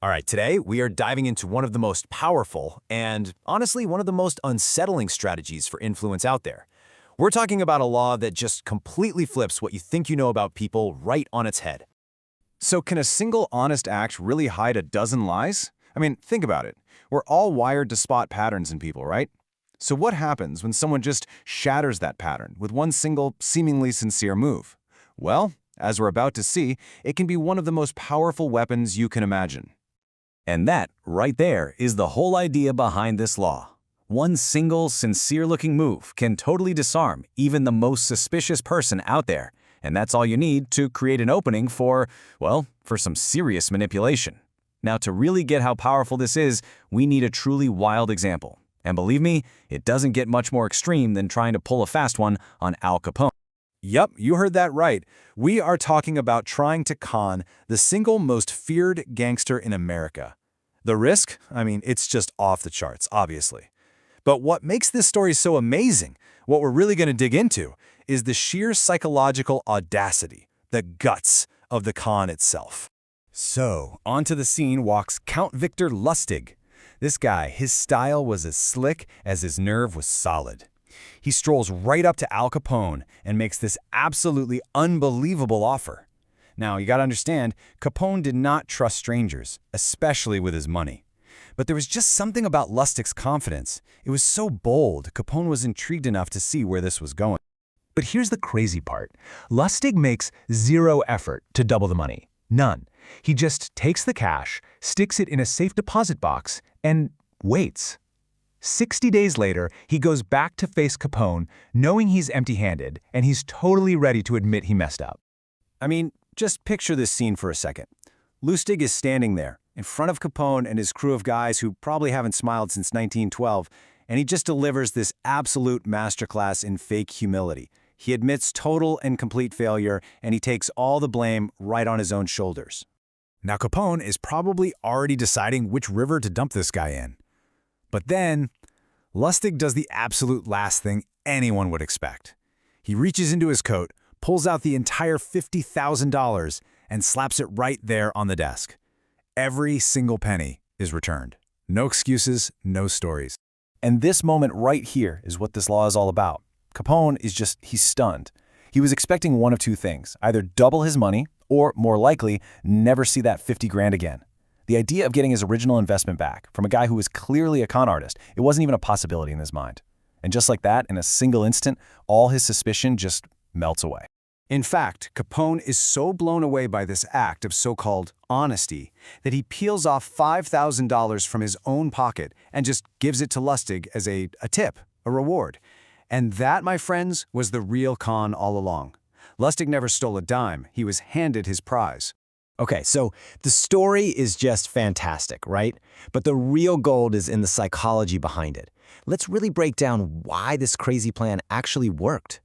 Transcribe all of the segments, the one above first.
All right, today we are diving into one of the most powerful and, honestly, one of the most unsettling strategies for influence out there. We're talking about a law that just completely flips what you think you know about people right on its head. So can a single honest act really hide a dozen lies? I mean, think about it. We're all wired to spot patterns in people, right? So what happens when someone just shatters that pattern with one single, seemingly sincere move? Well, as we're about to see, it can be one of the most powerful weapons you can imagine. And that, right there, is the whole idea behind this law. One single, sincere-looking move can totally disarm even the most suspicious person out there, and that's all you need to create an opening for, well, for some serious manipulation. Now, to really get how powerful this is, we need a truly wild example. And believe me, it doesn't get much more extreme than trying to pull a fast one on Al Capone. Yup, you heard that right. We are talking about trying to con the single most feared gangster in America. The risk? I mean, it's just off the charts, obviously. But what makes this story so amazing, what we're really going to dig into, is the sheer psychological audacity, the guts of the con itself. So, onto the scene walks Count Victor Lustig. This guy, his style was as slick as his nerve was solid. He strolls right up to Al Capone and makes this absolutely unbelievable offer. Now, you gotta understand, Capone did not trust strangers, especially with his money. But there was just something about Lustig's confidence. It was so bold, Capone was intrigued enough to see where this was going. But here's the crazy part. Lustig makes zero effort to double the money. None. He just takes the cash, sticks it in a safe deposit box, and waits. 60 days later, he goes back to face Capone, knowing he's empty-handed, and he's totally ready to admit he messed up. I mean, just picture this scene for a second. Lustig is standing there, in front of Capone and his crew of guys who probably haven't smiled since 1912, and he just delivers this absolute masterclass in fake humility. He admits total and complete failure, and he takes all the blame right on his own shoulders. Now Capone is probably already deciding which river to dump this guy in. But then, Lustig does the absolute last thing anyone would expect. He reaches into his coat, pulls out the entire $50,000, and slaps it right there on the desk. Every single penny is returned. No excuses, no stories. And this moment right here is what this law is all about. Capone is he's stunned. He was expecting one of two things, either double his money or, more likely, never see that 50 grand again. The idea of getting his original investment back from a guy who was clearly a con artist, it wasn't even a possibility in his mind. And just like that, in a single instant, all his suspicion just melts away. In fact, Capone is so blown away by this act of so-called honesty that he peels off $5,000 from his own pocket and just gives it to Lustig as a tip, a reward. And that, my friends, was the real con all along. Lustig never stole a dime. He was handed his prize. Okay, so the story is just fantastic, right? But the real gold is in the psychology behind it. Let's really break down why this crazy plan actually worked.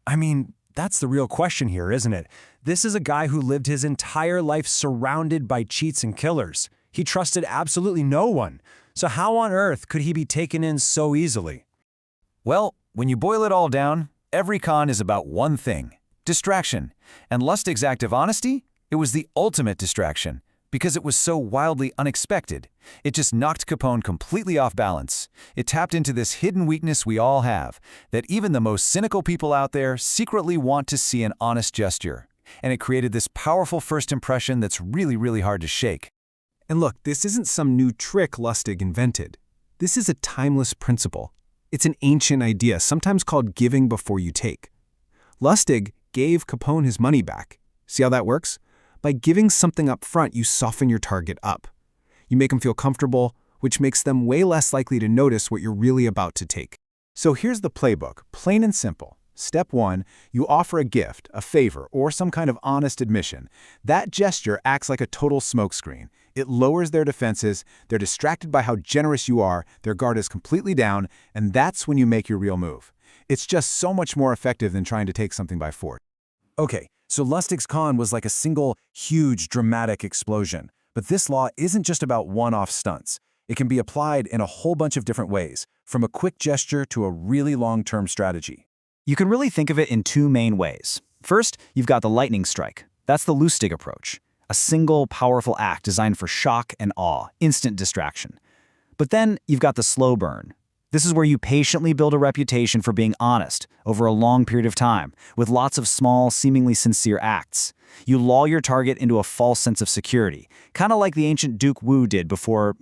I mean, that's the real question here, isn't it? This is a guy who lived his entire life surrounded by cheats and killers. He trusted absolutely no one. So how on earth could he be taken in so easily? Well, when you boil it all down, every con is about one thing: distraction. And Lustig's act of honesty? It was the ultimate distraction, because it was so wildly unexpected. It just knocked Capone completely off balance. It tapped into this hidden weakness we all have, that even the most cynical people out there secretly want to see an honest gesture. And it created this powerful first impression that's really, really hard to shake. And look, this isn't some new trick Lustig invented. This is a timeless principle. It's an ancient idea, sometimes called giving before you take. Lustig gave Capone his money back. See how that works? By giving something up front, you soften your target up. You make them feel comfortable, which makes them way less likely to notice what you're really about to take. So here's the playbook, plain and simple. Step 1, you offer a gift, a favor, or some kind of honest admission. That gesture acts like a total smokescreen. It lowers their defenses, they're distracted by how generous you are, their guard is completely down, and that's when you make your real move. It's just so much more effective than trying to take something by force. Okay, so Lustig's con was like a single, huge, dramatic explosion. But this law isn't just about one-off stunts. It can be applied in a whole bunch of different ways, from a quick gesture to a really long-term strategy. You can really think of it in two main ways. First, you've got the lightning strike. That's the Lustig approach. A single, powerful act designed for shock and awe, instant distraction. But then you've got the slow burn. This is where you patiently build a reputation for being honest over a long period of time, with lots of small, seemingly sincere acts. You lull your target into a false sense of security, kind of like the ancient Duke Wu did before,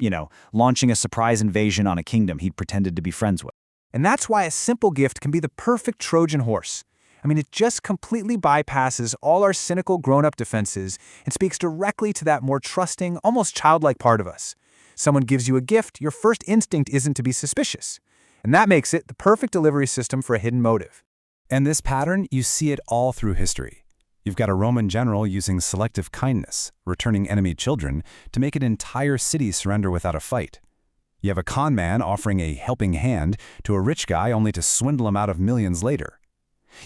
launching a surprise invasion on a kingdom he'd pretended to be friends with. And that's why a simple gift can be the perfect Trojan horse. It just completely bypasses all our cynical grown-up defenses and speaks directly to that more trusting, almost childlike part of us. Someone gives you a gift, your first instinct isn't to be suspicious. And that makes it the perfect delivery system for a hidden motive. And this pattern, you see it all through history. You've got a Roman general using selective kindness, returning enemy children, to make an entire city surrender without a fight. You have a con man offering a helping hand to a rich guy only to swindle him out of millions later.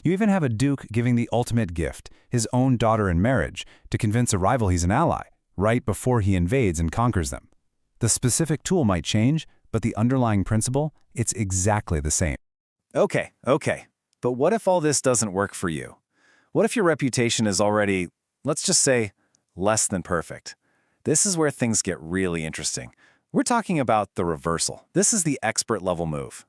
You even have a duke giving the ultimate gift, his own daughter in marriage, to convince a rival he's an ally, right before he invades and conquers them. The specific tool might change, but the underlying principle, it's exactly the same. Okay. But what if all this doesn't work for you? What if your reputation is already, let's just say, less than perfect? This is where things get really interesting. We're talking about the reversal. This is the expert level move.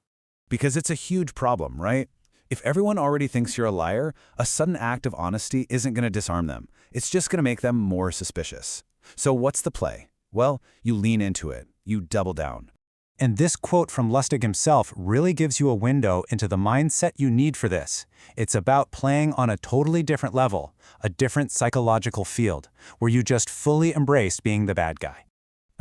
Because it's a huge problem, right? If everyone already thinks you're a liar, a sudden act of honesty isn't going to disarm them. It's just going to make them more suspicious. So what's the play? Well, you lean into it. You double down. And this quote from Lustig himself really gives you a window into the mindset you need for this. It's about playing on a totally different level, a different psychological field, where you just fully embrace being the bad guy.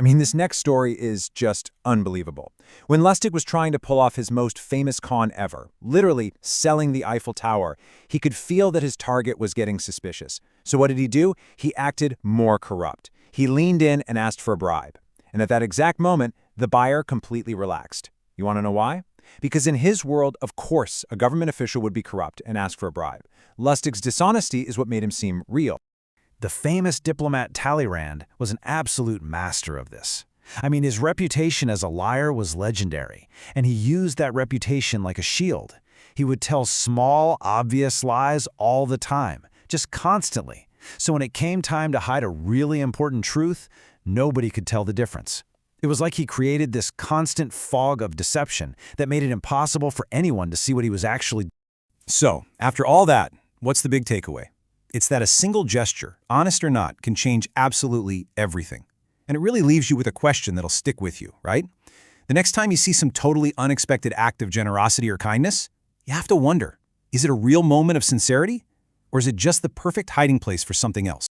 This next story is just unbelievable. When Lustig was trying to pull off his most famous con ever, literally selling the Eiffel Tower, he could feel that his target was getting suspicious. So what did he do? He acted more corrupt. He leaned in and asked for a bribe. And at that exact moment, the buyer completely relaxed. You want to know why? Because in his world, of course, a government official would be corrupt and ask for a bribe. Lustig's dishonesty is what made him seem real. The famous diplomat Talleyrand was an absolute master of this. His reputation as a liar was legendary, and he used that reputation like a shield. He would tell small, obvious lies all the time, just constantly. So when it came time to hide a really important truth, nobody could tell the difference. It was like he created this constant fog of deception that made it impossible for anyone to see what he was actually doing. So, after all that, what's the big takeaway? It's that a single gesture, honest or not, can change absolutely everything. And it really leaves you with a question that'll stick with you, right? The next time you see some totally unexpected act of generosity or kindness, you have to wonder, is it a real moment of sincerity? Or is it just the perfect hiding place for something else?